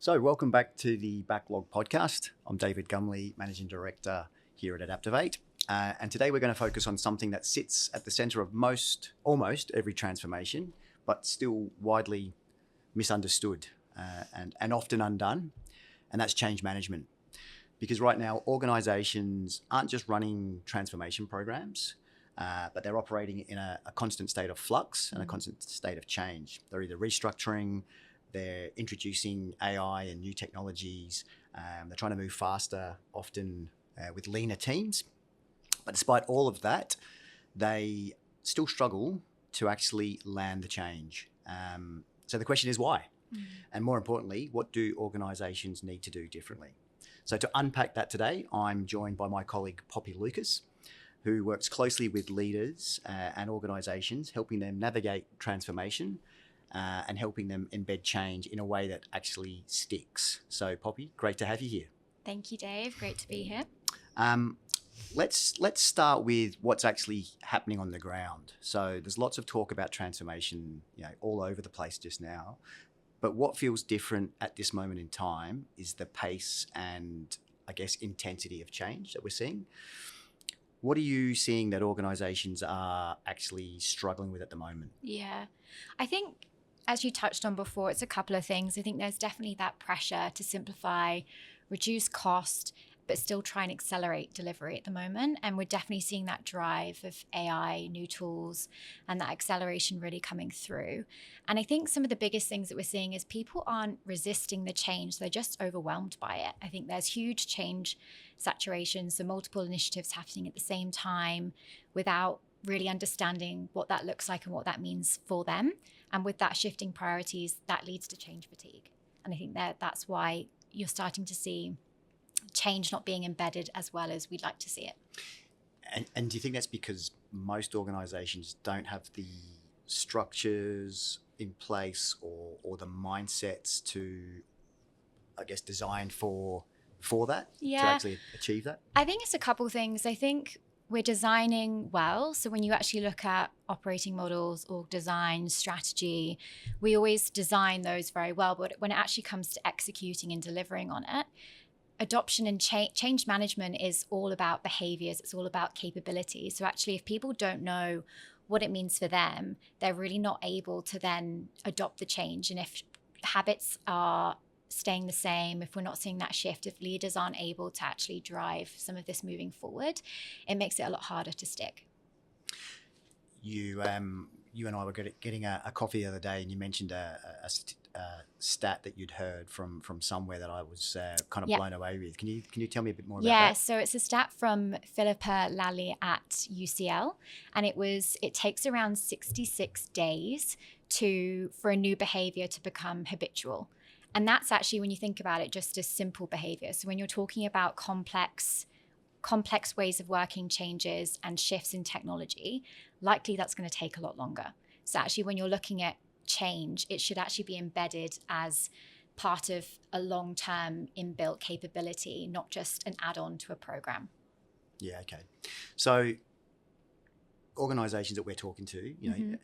So, welcome back to the Backlog Podcast. I'm David Gumley, Managing Director here at Adaptivate. And today we're going to focus on something that sits at the center of almost every transformation, but still widely misunderstood and often undone, and that's change management. Because right now, organizations aren't just running transformation programs, but they're operating in a constant state of flux and a constant state of change. They're either restructuring, they're introducing AI and new technologies. They're trying to move faster, often with leaner teams. But despite all of that, they still struggle to actually land the change. So the question is why? And more importantly, what do organisations need to do differently? So to unpack that today, I'm joined by my colleague Poppy Lucas, who works closely with leaders and organisations, helping them navigate transformation and helping them embed change in a way that actually sticks. So Poppy, great to have you here. Thank you, Dave. Great to be here. Let's start with what's actually happening on the ground. So there's lots of talk about transformation, all over the place just now. But what feels different at this moment in time is the pace and, I guess, intensity of change that we're seeing. What are you seeing that organisations are actually struggling with at the moment? Yeah, I think, as you touched on before, it's a couple of things. I think there's definitely that pressure to simplify, reduce cost, but still try and accelerate delivery at the moment. And we're definitely seeing that drive of AI, new tools, and that acceleration really coming through. And I think some of the biggest things that we're seeing is people aren't resisting the change. They're just overwhelmed by it. I think there's huge change saturation, so multiple initiatives happening at the same time without really understanding what that looks like and what that means for them. And with that shifting priorities, that leads to change fatigue. And I think that's why you're starting to see change not being embedded as well as we'd like to see it. And do you think that's because most organisations don't have the structures in place or the mindsets to, I guess, design for that, to actually achieve that? I think it's a couple things. I think we're designing well. So when you actually look at operating models, org design, strategy, we always design those very well. But when it actually comes to executing and delivering on it, adoption and change management is all about behaviors. It's all about capabilities. So actually, if people don't know what it means for them, they're really not able to then adopt the change. And if habits are staying the same, if we're not seeing that shift, if leaders aren't able to actually drive some of this moving forward, it makes it a lot harder to stick. You and I were getting a coffee the other day, and you mentioned a stat that you'd heard from somewhere that I was kind of blown away with. Can you tell me a bit more about that? Yeah, so it's a stat from Philippa Lally at UCL, and it takes around 66 days for a new behavior to become habitual. And that's actually, when you think about it, just a simple behavior. So when you're talking about complex ways of working changes and shifts in technology, likely that's going to take a lot longer. So actually, when you're looking at change, it should actually be embedded as part of a long-term inbuilt capability, not just an add-on to a program. Yeah, okay. So organisations that we're talking to,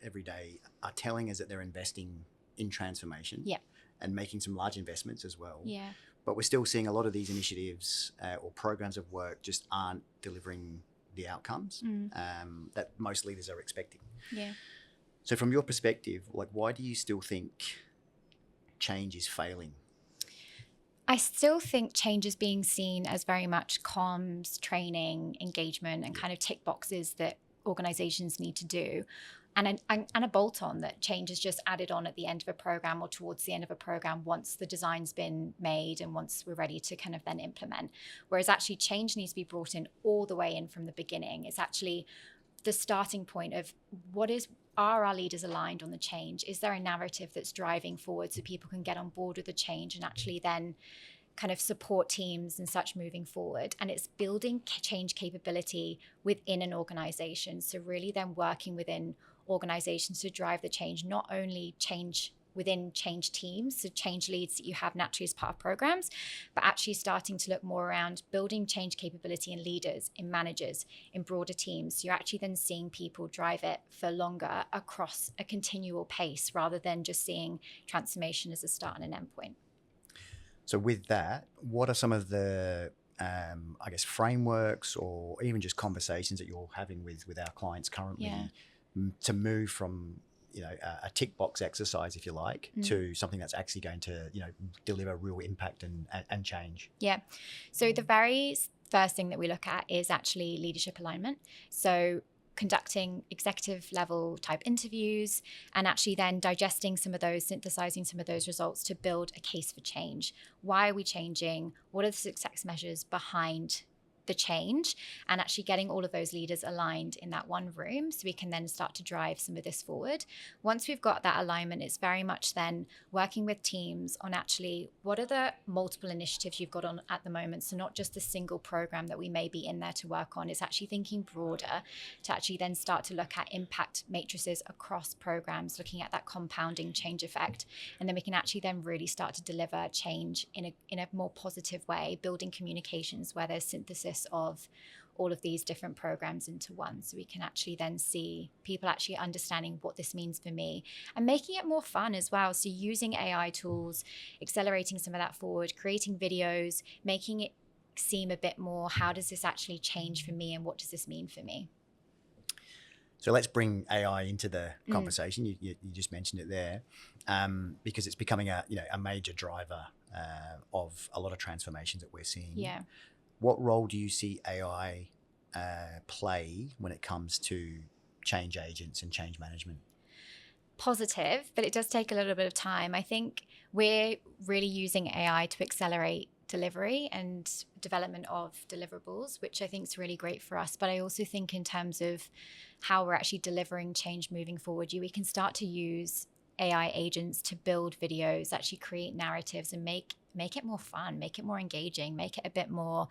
every day are telling us that they're investing in transformation. Yeah. And making some large investments as well. Yeah. But we're still seeing a lot of these initiatives or programs of work just aren't delivering the outcomes that most leaders are expecting. Yeah. So from your perspective, why do you still think change is failing? I still think change is being seen as very much comms, training, engagement, and kind of tick boxes that organizations need to do. And a bolt-on that change is just added on at the end of a program or towards the end of a program once the design's been made and once we're ready to kind of then implement. Whereas actually change needs to be brought in all the way in from the beginning. It's actually the starting point of are our leaders aligned on the change? Is there a narrative that's driving forward so people can get on board with the change and actually then kind of support teams and such moving forward? And it's building change capability within an organization. So really then working within organizations to drive the change, not only change within change teams, so change leads that you have naturally as part of programs, but actually starting to look more around building change capability in leaders, in managers, in broader teams. So you're actually then seeing people drive it for longer across a continual pace rather than just seeing transformation as a start and an end point. So with that, what are some of the, I guess, frameworks or even just conversations that you're having with our clients currently to move from, a tick box exercise, if you like, to something that's actually going to, deliver real impact and change? Yeah. So the very first thing that we look at is actually leadership alignment. So conducting executive level type interviews and actually then digesting some of those, synthesizing some of those results to build a case for change. Why are we changing? What are the success measures behind the change, and actually getting all of those leaders aligned in that one room so we can then start to drive some of this forward. Once we've got that alignment, it's very much then working with teams on actually what are the multiple initiatives you've got on at the moment. So not just the single program that we may be in there to work on, it's actually thinking broader to actually then start to look at impact matrices across programs, looking at that compounding change effect. And then we can actually then really start to deliver change in a more positive way, building communications where there's synthesis of all of these different programs into one, so we can actually then see people actually understanding what this means for me and making it more fun as well. So using AI tools, accelerating some of that forward, creating videos, making it seem a bit more, how does this actually change for me and what does this mean for me? So let's bring AI into the conversation. You just mentioned it there, because it's becoming a major driver of a lot of transformations that we're seeing. Yeah. What role do you see AI play when it comes to change agents and change management? Positive, but it does take a little bit of time. I think we're really using AI to accelerate delivery and development of deliverables, which I think is really great for us. But I also think in terms of how we're actually delivering change moving forward, we can start to use AI agents to build videos, actually create narratives and make it more fun, make it more engaging, make it a bit more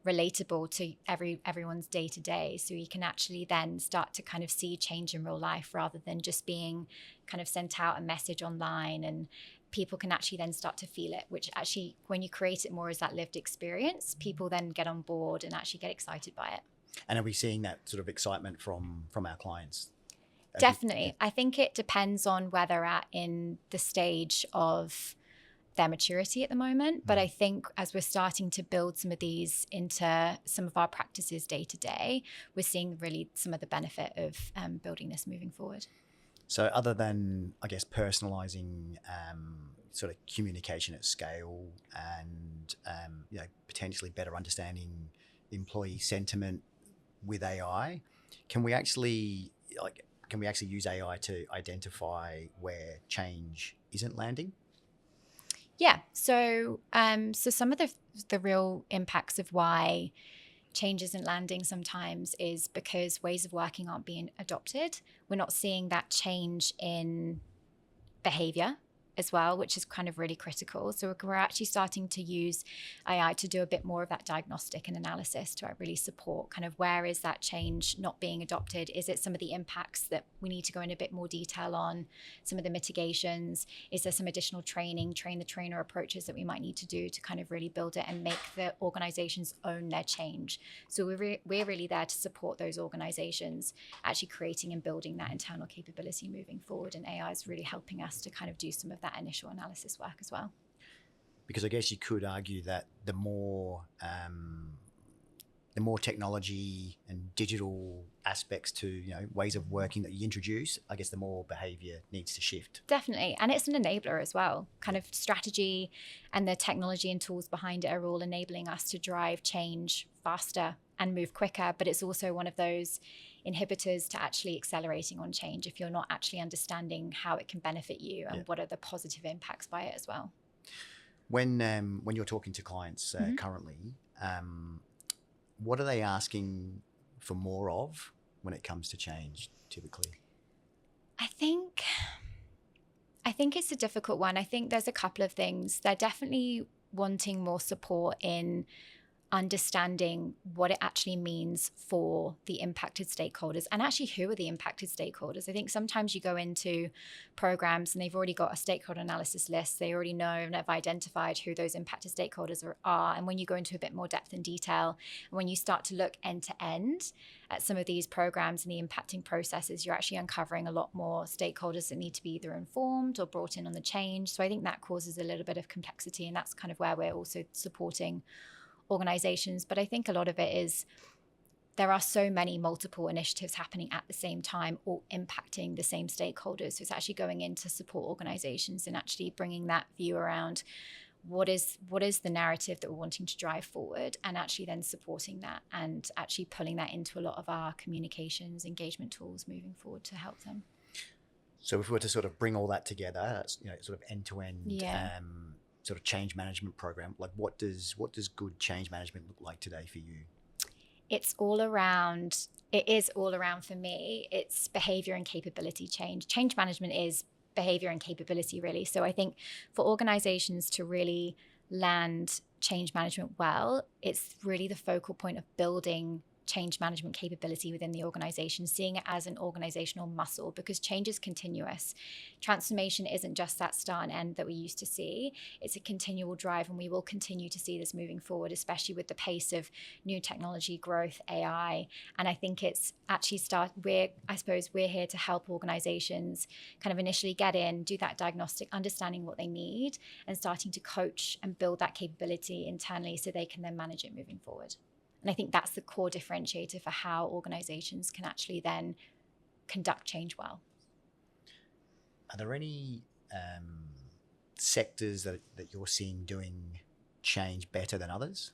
relatable to everyone's day to day. So you can actually then start to kind of see change in real life rather than just being kind of sent out a message online, and people can actually then start to feel it, which actually when you create it more as that lived experience, people then get on board and actually get excited by it. And are we seeing that sort of excitement from our clients? Definitely. I think it depends on where they're at in the stage of their maturity at the moment. But I think as we're starting to build some of these into some of our practices day to day, we're seeing really some of the benefit of building this moving forward. So other than, I guess, personalizing sort of communication at scale and, potentially better understanding employee sentiment with AI, can we actually use AI to identify where change isn't landing? Yeah. So some of the real impacts of why change isn't landing sometimes is because ways of working aren't being adopted. We're not seeing that change in behavior as well, which is kind of really critical. So we're actually starting to use AI to do a bit more of that diagnostic and analysis to really support kind of where is that change not being adopted? Is it some of the impacts that we need to go in a bit more detail on, some of the mitigations? Is there some additional train the trainer approaches that we might need to do to kind of really build it and make the organizations own their change? So we're really there to support those organizations actually creating and building that internal capability moving forward. And AI is really helping us to kind of do some of that initial analysis work as well. Because I guess you could argue that the more technology and digital aspects to ways of working that you introduce, I guess the more behavior needs to shift. Definitely. And it's an enabler as well. Kind of strategy and the technology and tools behind it are all enabling us to drive change faster and move quicker. But it's also one of those inhibitors to actually accelerating on change if you're not actually understanding how it can benefit you and what are the positive impacts by it as well. When you're talking to clients currently, what are they asking for more of when it comes to change typically? I think it's a difficult one. I think there's a couple of things. They're definitely wanting more support in understanding what it actually means for the impacted stakeholders, and actually who are the impacted stakeholders. I think sometimes you go into programs and they've already got a stakeholder analysis list. They already know and have identified who those impacted stakeholders are. And when you go into a bit more depth and detail, and when you start to look end to end at some of these programs and the impacting processes, you're actually uncovering a lot more stakeholders that need to be either informed or brought in on the change. So I think that causes a little bit of complexity, and that's kind of where we're also supporting organizations. But I think a lot of it is there are so many multiple initiatives happening at the same time, all impacting the same stakeholders. So it's actually going in to support organizations and actually bringing that view around what is the narrative that we're wanting to drive forward, and actually then supporting that and actually pulling that into a lot of our communications engagement tools moving forward to help them. So if we were to sort of bring all that together, sort of end to end, sort of change management program, like what does good change management look like today for you? It is all around for me. It's behavior and capability change. Change management is behavior and capability, really. So I think for organizations to really land change management well, it's really the focal point of building change management capability within the organization, seeing it as an organizational muscle, because change is continuous. Transformation isn't just that start and end that we used to see. It's a continual drive, and we will continue to see this moving forward, especially with the pace of new technology growth, AI. And I think it's actually we're here to help organizations kind of initially get in, do that diagnostic, understanding what they need, and starting to coach and build that capability internally so they can then manage it moving forward. And I think that's the core differentiator for how organizations can actually then conduct change well. Are there any sectors that you're seeing doing change better than others?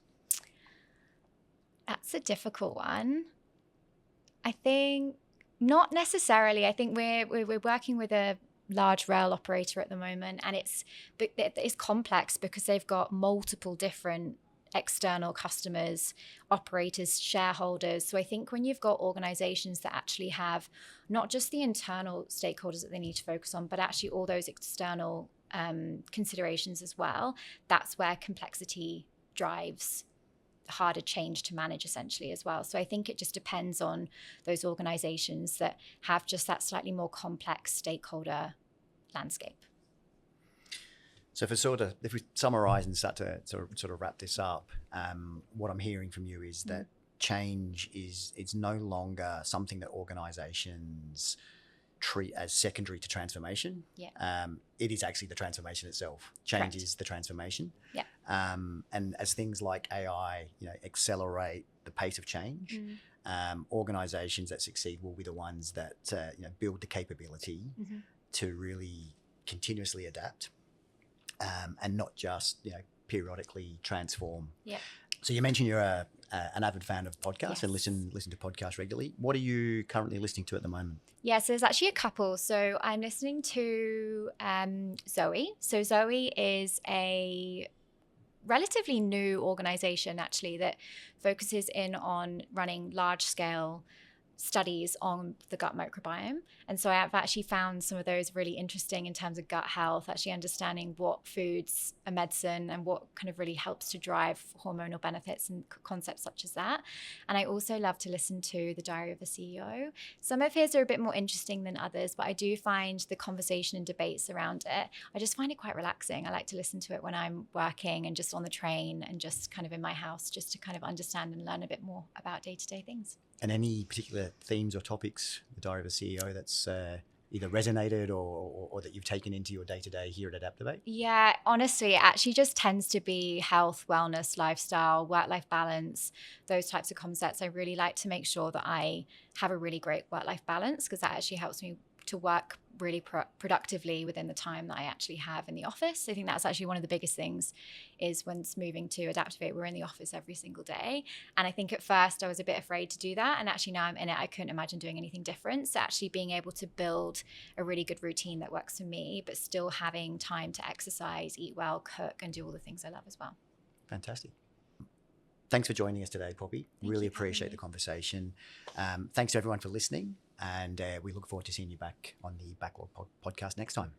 That's a difficult one. I think not necessarily. I think we're working with a large rail operator at the moment, and it's complex because they've got multiple different external customers, operators, shareholders. So I think when you've got organizations that actually have not just the internal stakeholders that they need to focus on, but actually all those external considerations as well, that's where complexity drives harder change to manage essentially as well. So I think it just depends on those organizations that have just that slightly more complex stakeholder landscape. So if we summarize and start to sort of wrap this up, what I'm hearing from you is that change it's no longer something that organizations treat as secondary to transformation. Yeah. It is actually the transformation itself. Change Correct. is the transformation. Yeah. And as things like AI, accelerate the pace of change, organizations that succeed will be the ones that build the capability to really continuously adapt. And not just periodically transform. Yeah. So you mentioned you're an avid fan of podcasts. Yes. And listen to podcasts regularly. What are you currently listening to at the moment? Yeah, so there's actually a couple. So I'm listening to Zoe. So Zoe is a relatively new organization actually that focuses in on running large scale studies on the gut microbiome. And so I've actually found some of those really interesting in terms of gut health, actually understanding what foods are medicine and what kind of really helps to drive hormonal benefits and concepts such as that. And I also love to listen to The Diary of a CEO. Some of his are a bit more interesting than others, but I do find the conversation and debates around it, I just find it quite relaxing. I like to listen to it when I'm working and just on the train and just kind of in my house, just to kind of understand and learn a bit more about day-to-day things. And any particular themes or topics, The Diary of a CEO, that's either resonated or that you've taken into your day-to-day here at Adaptivate? Yeah, honestly, it actually just tends to be health, wellness, lifestyle, work-life balance, those types of concepts. I really like to make sure that I have a really great work-life balance, because that actually helps me to work really productively within the time that I actually have in the office. I think that's actually one of the biggest things is when it's moving to Adaptivate, we're in the office every single day. And I think at first I was a bit afraid to do that. And actually now I'm in it, I couldn't imagine doing anything different. So actually being able to build a really good routine that works for me, but still having time to exercise, eat well, cook, and do all the things I love as well. Fantastic. Thanks for joining us today, Poppy. Really appreciate the conversation. Thanks to everyone for listening. And we look forward to seeing you back on the Backlog Podcast next time.